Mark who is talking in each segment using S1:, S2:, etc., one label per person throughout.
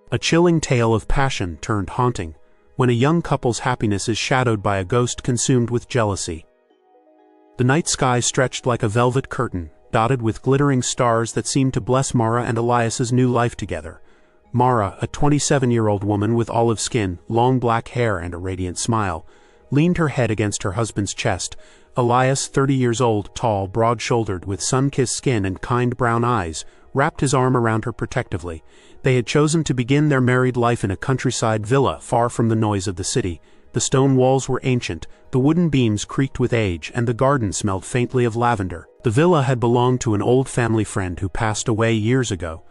S1: A chilling tale of passion turned haunting, when a young couple's happiness is shadowed by a ghost consumed with jealousy. The night sky stretched like a velvet curtain, dotted with glittering stars that seemed to bless Mara and Elias's new life together. Mara, a 27-year-old woman with olive skin, long black hair and a radiant smile, leaned her head against her husband's chest. Elias, 30 years old, tall, broad-shouldered, with sun-kissed skin and kind brown eyes, wrapped his arm around her protectively. They had chosen to begin their married life in a countryside villa far from the noise of the city. The stone walls were ancient, the wooden beams creaked with age, and the garden smelled faintly of lavender. The villa had belonged to an old family friend who passed away years ago.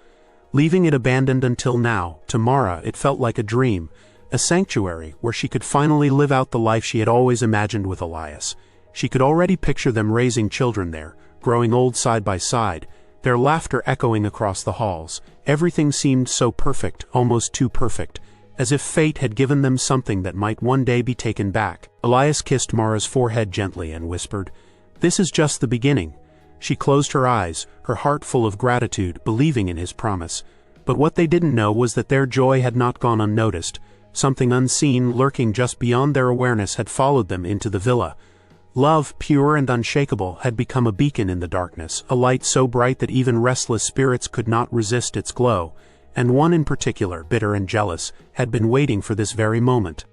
S1: Leaving it abandoned until now, to Mara it felt like a dream, a sanctuary where she could finally live out the life she had always imagined with Elias. She could already picture them raising children there, growing old side by side, their laughter echoing across the halls. Everything seemed so perfect, almost too perfect, as if fate had given them something that might one day be taken back. Elias kissed Mara's forehead gently and whispered, "This is just the beginning." She closed her eyes, her heart full of gratitude, believing in his promise. But what they didn't know was that their joy had not gone unnoticed. Something unseen, lurking just beyond their awareness, had followed them into the villa. Love, pure and unshakable, had become a beacon in the darkness, a light so bright that even restless spirits could not resist its glow. And one in particular, bitter and jealous, had been waiting for this very moment.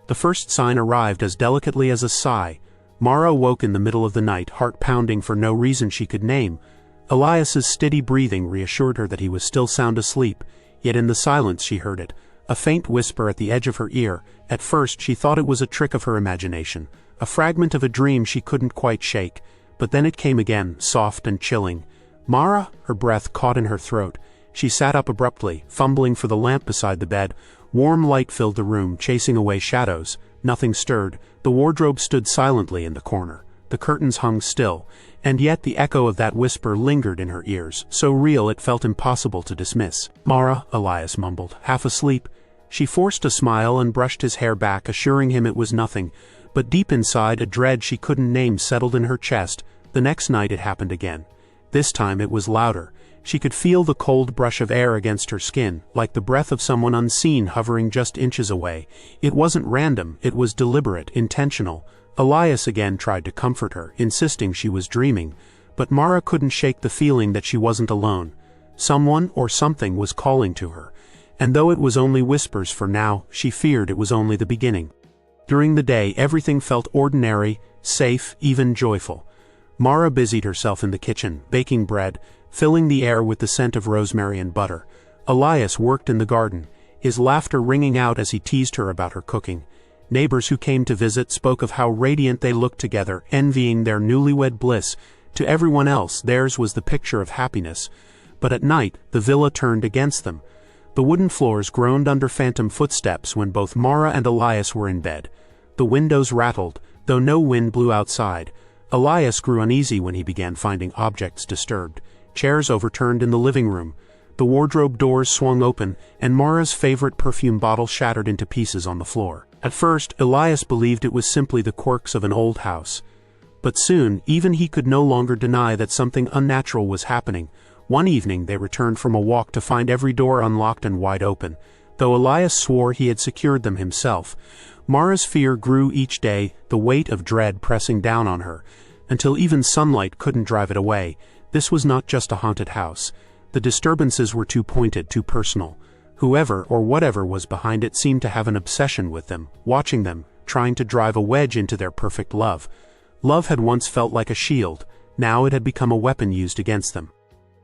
S1: The first sign arrived as delicately as a sigh. Mara woke in the middle of the night, heart pounding for no reason she could name. Elias's steady breathing reassured her that he was still sound asleep, yet in the silence she heard it, a faint whisper at the edge of her ear. At first she thought it was a trick of her imagination, a fragment of a dream she couldn't quite shake, but then it came again, soft and chilling. "Mara?" Her breath caught in her throat. She sat up abruptly, fumbling for the lamp beside the bed. Warm light filled the room, chasing away shadows. Nothing stirred. The wardrobe stood silently in the corner. The curtains hung still, and yet the echo of that whisper lingered in her ears, so real it felt impossible to dismiss. "Mara," Elias mumbled, half asleep. She forced a smile and brushed his hair back, assuring him it was nothing, but deep inside a dread she couldn't name settled in her chest. The next night it happened again. This time it was louder. She could feel the cold brush of air against her skin, like the breath of someone unseen hovering just inches away. It wasn't random, it was deliberate, intentional. Elias again tried to comfort her, insisting she was dreaming, but Mara couldn't shake the feeling that she wasn't alone. Someone or something was calling to her, and though it was only whispers for now, she feared it was only the beginning. During the day everything felt ordinary, safe, even joyful. Mara busied herself in the kitchen, baking bread, filling the air with the scent of rosemary and butter. Elias worked in the garden, his laughter ringing out as he teased her about her cooking. Neighbors who came to visit spoke of how radiant they looked together, envying their newlywed bliss. To everyone else, theirs was the picture of happiness. But at night, the villa turned against them. The wooden floors groaned under phantom footsteps when both Mara and Elias were in bed. The windows rattled, though no wind blew outside. Elias grew uneasy when he began finding objects disturbed. Chairs overturned in the living room. The wardrobe doors swung open, and Mara's favorite perfume bottle shattered into pieces on the floor. At first, Elias believed it was simply the quirks of an old house. But soon, even he could no longer deny that something unnatural was happening. One evening they returned from a walk to find every door unlocked and wide open, though Elias swore he had secured them himself. Mara's fear grew each day, the weight of dread pressing down on her, until even sunlight couldn't drive it away. This was not just a haunted house. The disturbances were too pointed, too personal. Whoever or whatever was behind it seemed to have an obsession with them, watching them, trying to drive a wedge into their perfect love. Love had once felt like a shield, now it had become a weapon used against them.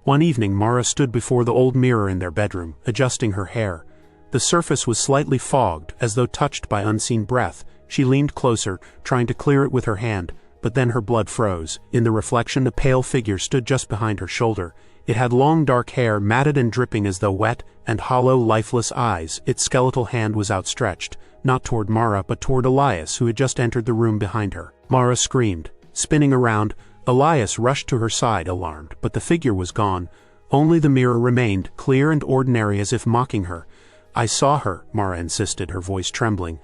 S1: One evening Mara stood before the old mirror in their bedroom, adjusting her hair. The surface was slightly fogged, as though touched by unseen breath. She leaned closer, trying to clear it with her hand, but then her blood froze. In the reflection, a pale figure stood just behind her shoulder. It had long dark hair, matted and dripping as though wet, and hollow, lifeless eyes. Its skeletal hand was outstretched, not toward Mara but toward Elias, who had just entered the room behind her. Mara screamed. Spinning around, Elias rushed to her side, alarmed, but the figure was gone. Only the mirror remained, clear and ordinary as if mocking her. "I saw her," Mara insisted, her voice trembling.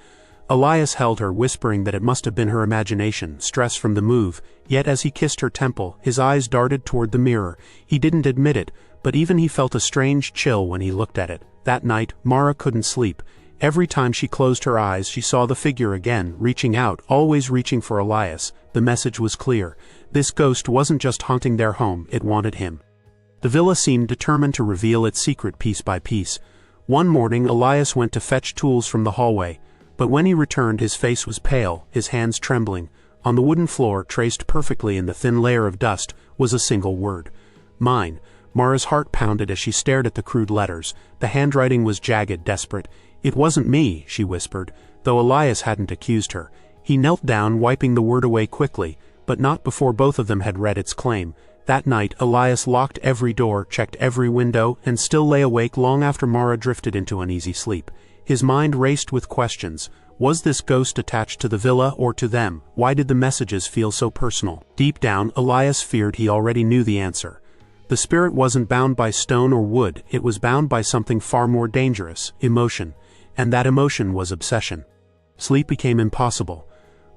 S1: Elias held her, whispering that it must have been her imagination, stress from the move, yet as he kissed her temple, his eyes darted toward the mirror. He didn't admit it, but even he felt a strange chill when he looked at it. That night, Mara couldn't sleep. Every time she closed her eyes, she saw the figure again, reaching out, always reaching for Elias. The message was clear. This ghost wasn't just haunting their home, it wanted him. The villa seemed determined to reveal its secret piece by piece. One morning, Elias went to fetch tools from the hallway, but when he returned, his face was pale, his hands trembling. On the wooden floor, traced perfectly in the thin layer of dust, was a single word. Mine. Mara's heart pounded as she stared at the crude letters. The handwriting was jagged, desperate. It wasn't me, she whispered, though Elias hadn't accused her. He knelt down, wiping the word away quickly, but not before both of them had read its claim. That night, Elias locked every door, checked every window, and still lay awake long after Mara drifted into uneasy sleep. His mind raced with questions. Was this ghost attached to the villa or to them? Why did the messages feel so personal? Deep down, Elias feared he already knew the answer. The spirit wasn't bound by stone or wood, it was bound by something far more dangerous, emotion. And that emotion was obsession. Sleep became impossible.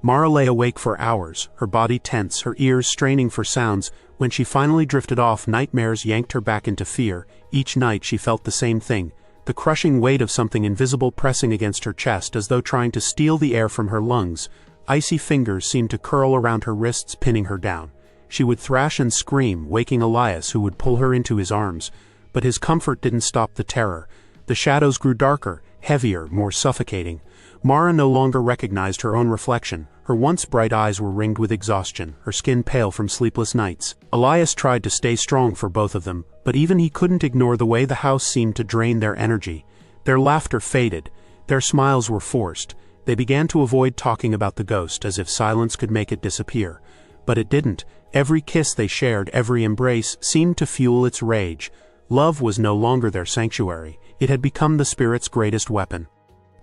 S1: Mara lay awake for hours, her body tense, her ears straining for sounds. When she finally drifted off, nightmares yanked her back into fear. Each night she felt the same thing, the crushing weight of something invisible pressing against her chest as though trying to steal the air from her lungs. Icy fingers seemed to curl around her wrists, pinning her down. She would thrash and scream, waking Elias, who would pull her into his arms. But his comfort didn't stop the terror. The shadows grew darker, heavier, more suffocating. Mara no longer recognized her own reflection. Her once bright eyes were ringed with exhaustion, her skin pale from sleepless nights. Elias tried to stay strong for both of them, but even he couldn't ignore the way the house seemed to drain their energy. Their laughter faded. Their smiles were forced. They began to avoid talking about the ghost, as if silence could make it disappear. But it didn't. Every kiss they shared, every embrace, seemed to fuel its rage. Love was no longer their sanctuary. It had become the spirit's greatest weapon.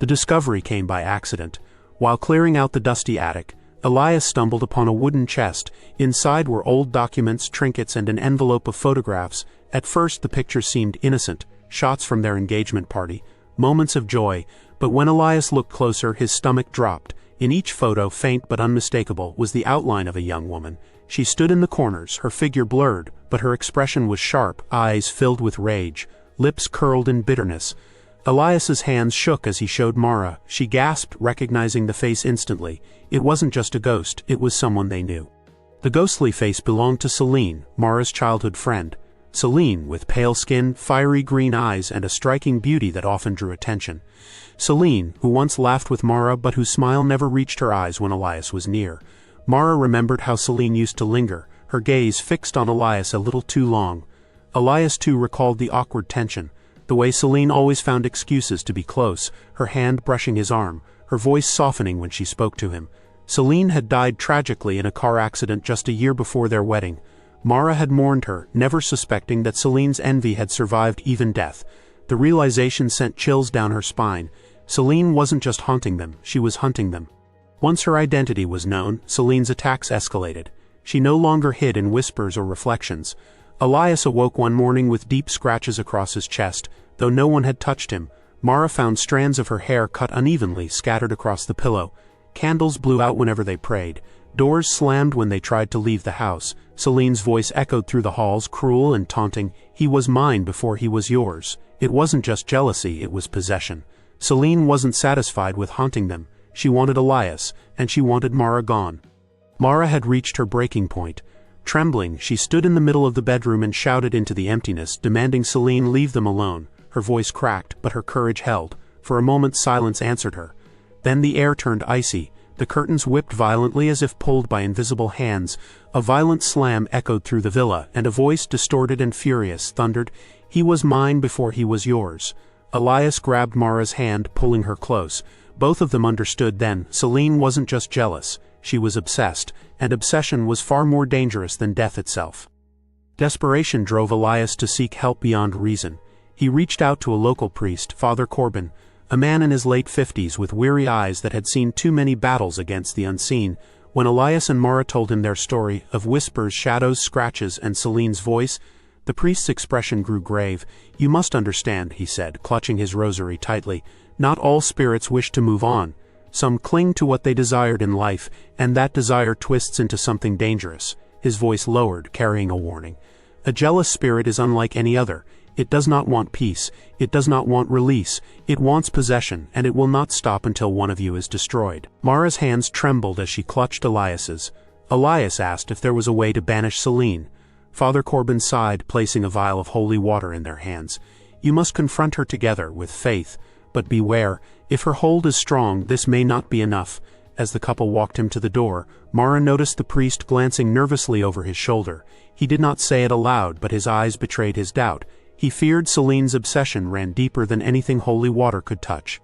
S1: The discovery came by accident. While clearing out the dusty attic, Elias stumbled upon a wooden chest. Inside were old documents, trinkets, and an envelope of photographs. At first the pictures seemed innocent, shots from their engagement party, moments of joy, but when Elias looked closer, his stomach dropped. In each photo, faint but unmistakable, was the outline of a young woman. She stood in the corners, her figure blurred, but her expression was sharp, eyes filled with rage, lips curled in bitterness. Elias's hands shook as he showed Mara. She gasped, recognizing the face instantly. It wasn't just a ghost, it was someone they knew. The ghostly face belonged to Celine, Mara's childhood friend. Celine, with pale skin, fiery green eyes, and a striking beauty that often drew attention. Celine, who once laughed with Mara but whose smile never reached her eyes when Elias was near. Mara remembered how Celine used to linger, her gaze fixed on Elias a little too long. Elias too recalled the awkward tension, the way Celine always found excuses to be close, her hand brushing his arm, her voice softening when she spoke to him. Celine had died tragically in a car accident just a year before their wedding. Mara had mourned her, never suspecting that Celine's envy had survived even death. The realization sent chills down her spine. Celine wasn't just haunting them, she was hunting them. Once her identity was known, Celine's attacks escalated. She no longer hid in whispers or reflections. Elias awoke one morning with deep scratches across his chest. Though no one had touched him, Mara found strands of her hair cut unevenly scattered across the pillow. Candles blew out whenever they prayed. Doors slammed when they tried to leave the house. Celine's voice echoed through the halls, cruel and taunting. He was mine before he was yours. It wasn't just jealousy, it was possession. Celine wasn't satisfied with haunting them. She wanted Elias, and she wanted Mara gone. Mara had reached her breaking point. Trembling, she stood in the middle of the bedroom and shouted into the emptiness, demanding Celine leave them alone. Her voice cracked, but her courage held. For a moment silence answered her. Then the air turned icy. The curtains whipped violently as if pulled by invisible hands. A violent slam echoed through the villa, and a voice, distorted and furious, thundered, "He was mine before he was yours." Elias grabbed Mara's hand, pulling her close. Both of them understood then, Celine wasn't just jealous. She was obsessed, and obsession was far more dangerous than death itself. Desperation drove Elias to seek help beyond reason. He reached out to a local priest, Father Corbin, a man in his late 50s with weary eyes that had seen too many battles against the unseen. When Elias and Mara told him their story of whispers, shadows, scratches, and Celine's voice, the priest's expression grew grave. "You must understand," he said, clutching his rosary tightly. "Not all spirits wish to move on. Some cling to what they desired in life, and that desire twists into something dangerous." His voice lowered, carrying a warning. "A jealous spirit is unlike any other. It does not want peace, it does not want release, it wants possession, and it will not stop until one of you is destroyed. Mara's hands trembled as she clutched Elias's. Elias asked if there was a way to banish Selene. Father Corbin sighed, placing a vial of holy water in their hands. You must confront her together, with faith. But beware, if her hold is strong, this may not be enough. As the couple walked him to the door, Mara noticed the priest glancing nervously over his shoulder. He did not say it aloud, but his eyes betrayed his doubt. He feared Selene's obsession ran deeper than anything holy water could touch.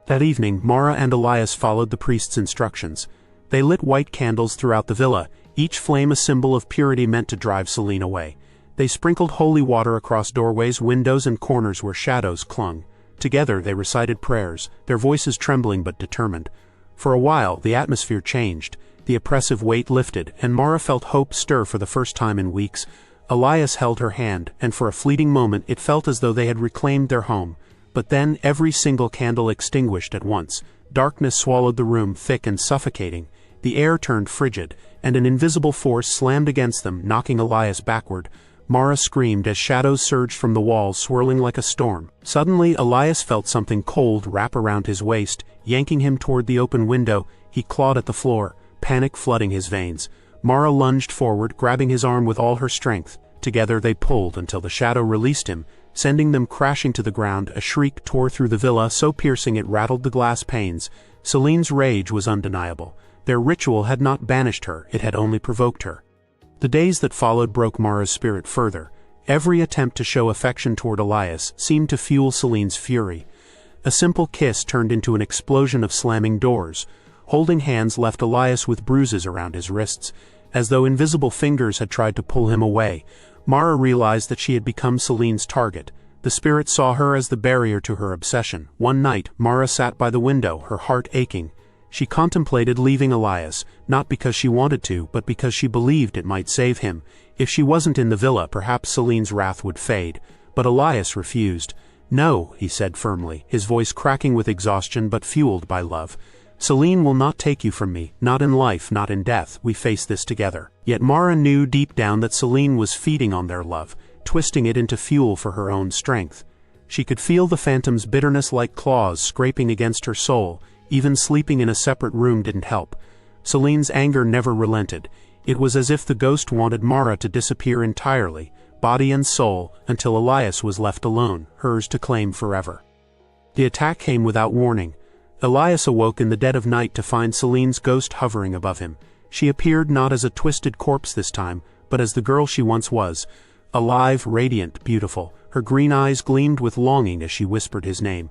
S1: That evening, Mara and Elias followed the priest's instructions. They lit white candles throughout the villa, each flame a symbol of purity meant to drive Selene away. They sprinkled holy water across doorways, windows, and corners where shadows clung. Together they recited prayers, their voices trembling but determined. For a while, the atmosphere changed. The oppressive weight lifted, and Mara felt hope stir for the first time in weeks. Elias held her hand, and for a fleeting moment it felt as though they had reclaimed their home. But then every single candle extinguished at once. Darkness swallowed the room, thick and suffocating. The air turned frigid, and an invisible force slammed against them, knocking Elias backward. Mara screamed as shadows surged from the walls, swirling like a storm. Suddenly, Elias felt something cold wrap around his waist, yanking him toward the open window. He clawed at the floor, panic flooding his veins. Mara lunged forward, grabbing his arm with all her strength. Together they pulled until the shadow released him, sending them crashing to the ground. A shriek tore through the villa, so piercing it rattled the glass panes. Selene's rage was undeniable. Their ritual had not banished her, it had only provoked her. The days that followed broke Mara's spirit further. Every attempt to show affection toward Elias seemed to fuel Selene's fury. A simple kiss turned into an explosion of slamming doors. Holding hands left Elias with bruises around his wrists, as though invisible fingers had tried to pull him away. Mara realized that she had become Selene's target. The spirit saw her as the barrier to her obsession. One night, Mara sat by the window, her heart aching. She contemplated leaving Elias, not because she wanted to, but because she believed it might save him. If she wasn't in the villa, perhaps Selene's wrath would fade. But Elias refused. No, he said firmly, his voice cracking with exhaustion but fueled by love. Selene will not take you from me, not in life, not in death. We face this together. Yet Mara knew deep down that Selene was feeding on their love, twisting it into fuel for her own strength. She could feel the phantom's bitterness like claws scraping against her soul. Even sleeping in a separate room didn't help. Selene's anger never relented. It was as if the ghost wanted Mara to disappear entirely, body and soul, until Elias was left alone, hers to claim forever. The attack came without warning. Elias awoke in the dead of night to find Selene's ghost hovering above him. She appeared not as a twisted corpse this time, but as the girl she once was. Alive, radiant, beautiful. Her green eyes gleamed with longing as she whispered his name.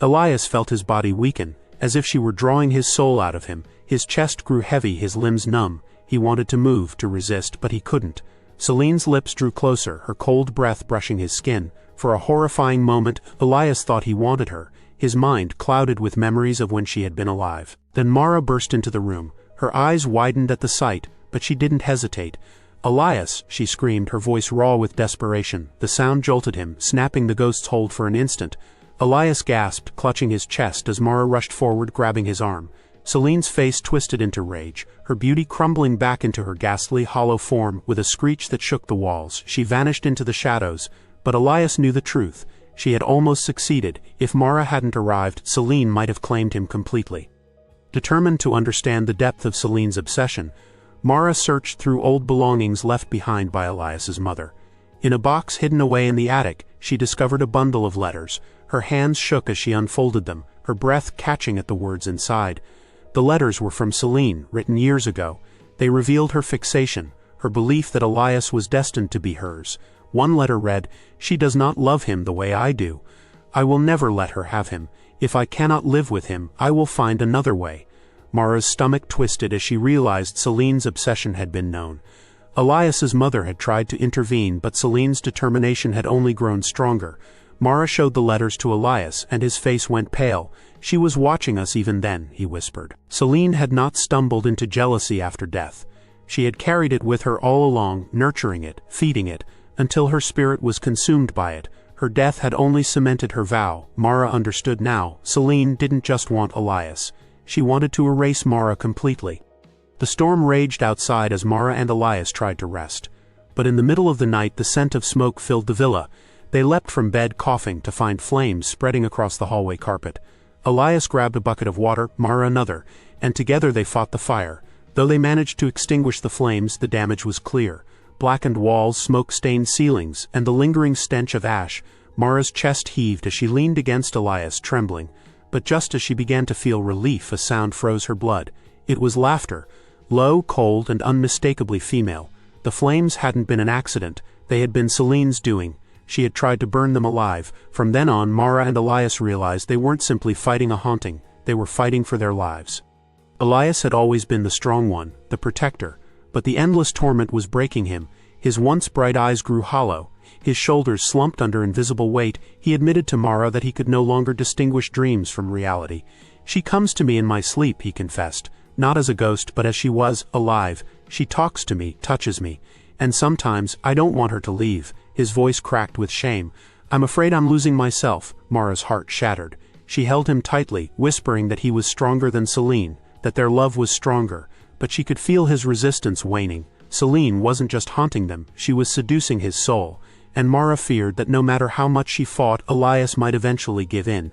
S1: Elias felt his body weaken, as if she were drawing his soul out of him. His chest grew heavy, his limbs numb. He wanted to move, to resist, but he couldn't. Selene's lips drew closer, her cold breath brushing his skin. For a horrifying moment, Elias thought he wanted her, his mind clouded with memories of when she had been alive. Then Mara burst into the room. Her eyes widened at the sight, but she didn't hesitate. "Elias!" she screamed, her voice raw with desperation. The sound jolted him, snapping the ghost's hold for an instant. Elias gasped, clutching his chest as Mara rushed forward, grabbing his arm. Selene's face twisted into rage, her beauty crumbling back into her ghastly, hollow form. With a screech that shook the walls, she vanished into the shadows. But Elias knew the truth. She had almost succeeded. If Mara hadn't arrived, Selene might have claimed him completely. Determined to understand the depth of Selene's obsession, Mara searched through old belongings left behind by Elias's mother. In a box hidden away in the attic, she discovered a bundle of letters. Her hands shook as she unfolded them, her breath catching at the words inside. The letters were from Selene, written years ago. They revealed her fixation, her belief that Elias was destined to be hers. One letter read, "She does not love him the way I do. I will never let her have him. If I cannot live with him, I will find another way." Mara's stomach twisted as she realized Selene's obsession had been known. Elias's mother had tried to intervene, but Selene's determination had only grown stronger. Mara showed the letters to Elias, and his face went pale. "She was watching us even then," he whispered. Selene had not stumbled into jealousy after death. She had carried it with her all along, nurturing it, feeding it, until her spirit was consumed by it. Her death had only cemented her vow. Mara understood now. Selene didn't just want Elias. She wanted to erase Mara completely. The storm raged outside as Mara and Elias tried to rest. But in the middle of the night, the scent of smoke filled the villa. They leapt from bed coughing to find flames spreading across the hallway carpet. Elias grabbed a bucket of water, Mara another, and together they fought the fire. Though they managed to extinguish the flames, the damage was clear. Blackened walls, smoke-stained ceilings, and the lingering stench of ash. Mara's chest heaved as she leaned against Elias, trembling. But just as she began to feel relief, a sound froze her blood. It was laughter. Low, cold, and unmistakably female. The flames hadn't been an accident. They had been Celine's doing. She had tried to burn them alive. From then on, Mara and Elias realized they weren't simply fighting a haunting. They were fighting for their lives. Elias had always been the strong one, the protector. But the endless torment was breaking him. His once bright eyes grew hollow. His shoulders slumped under invisible weight. He admitted to Mara that he could no longer distinguish dreams from reality. "She comes to me in my sleep," he confessed. "Not as a ghost, but as she was, alive. She talks to me, touches me. And sometimes, I don't want her to leave." His voice cracked with shame. "I'm afraid I'm losing myself." Mara's heart shattered. She held him tightly, whispering that he was stronger than Celine, that their love was stronger. But she could feel his resistance waning. Celine wasn't just haunting them, she was seducing his soul. And Mara feared that no matter how much she fought, Elias might eventually give in.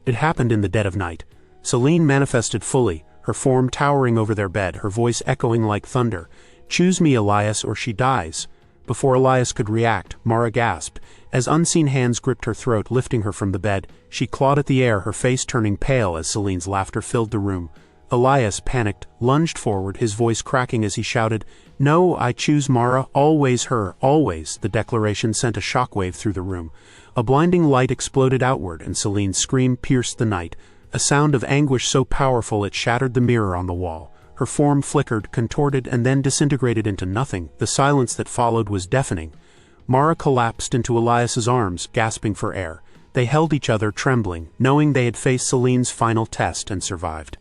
S1: It happened in the dead of night. Celine manifested fully, her form towering over their bed, her voice echoing like thunder. "Choose me, Elias, or she dies." Before Elias could react, Mara gasped. As unseen hands gripped her throat, lifting her from the bed, she clawed at the air, her face turning pale as Celine's laughter filled the room. Elias, panicked, lunged forward, his voice cracking as he shouted, "No, I choose Mara, always her, always." The declaration sent a shockwave through the room. A blinding light exploded outward, and Celine's scream pierced the night, a sound of anguish so powerful it shattered the mirror on the wall. Her form flickered, contorted, and then disintegrated into nothing. The silence that followed was deafening. Mara collapsed into Elias's arms, gasping for air. They held each other, trembling, knowing they had faced Celine's final test and survived.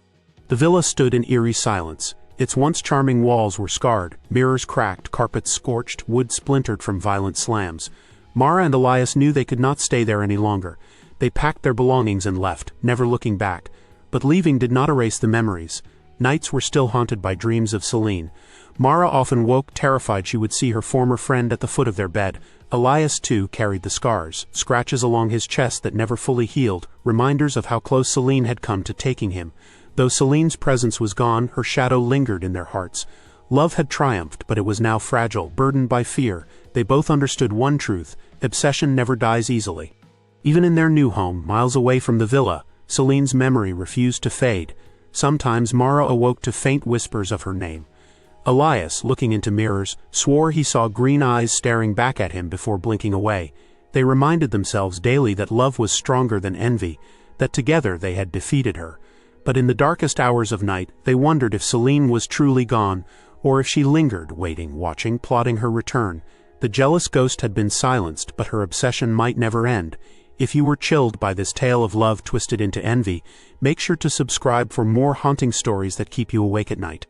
S1: The villa stood in eerie silence. Its once charming walls were scarred, mirrors cracked, carpets scorched, wood splintered from violent slams. Mara and Elias knew they could not stay there any longer. They packed their belongings and left, never looking back. But leaving did not erase the memories. Nights were still haunted by dreams of Celine. Mara often woke terrified she would see her former friend at the foot of their bed. Elias, too, carried the scars, scratches along his chest that never fully healed, reminders of how close Celine had come to taking him. Though Celine's presence was gone, her shadow lingered in their hearts. Love had triumphed, but it was now fragile, burdened by fear. They both understood one truth: obsession never dies easily. Even in their new home, miles away from the villa, Celine's memory refused to fade. Sometimes Mara awoke to faint whispers of her name. Elias, looking into mirrors, swore he saw green eyes staring back at him before blinking away. They reminded themselves daily that love was stronger than envy, that together they had defeated her. But in the darkest hours of night, they wondered if Celine was truly gone, or if she lingered, waiting, watching, plotting her return. The jealous ghost had been silenced, but her obsession might never end. If you were chilled by this tale of love twisted into envy, make sure to subscribe for more haunting stories that keep you awake at night.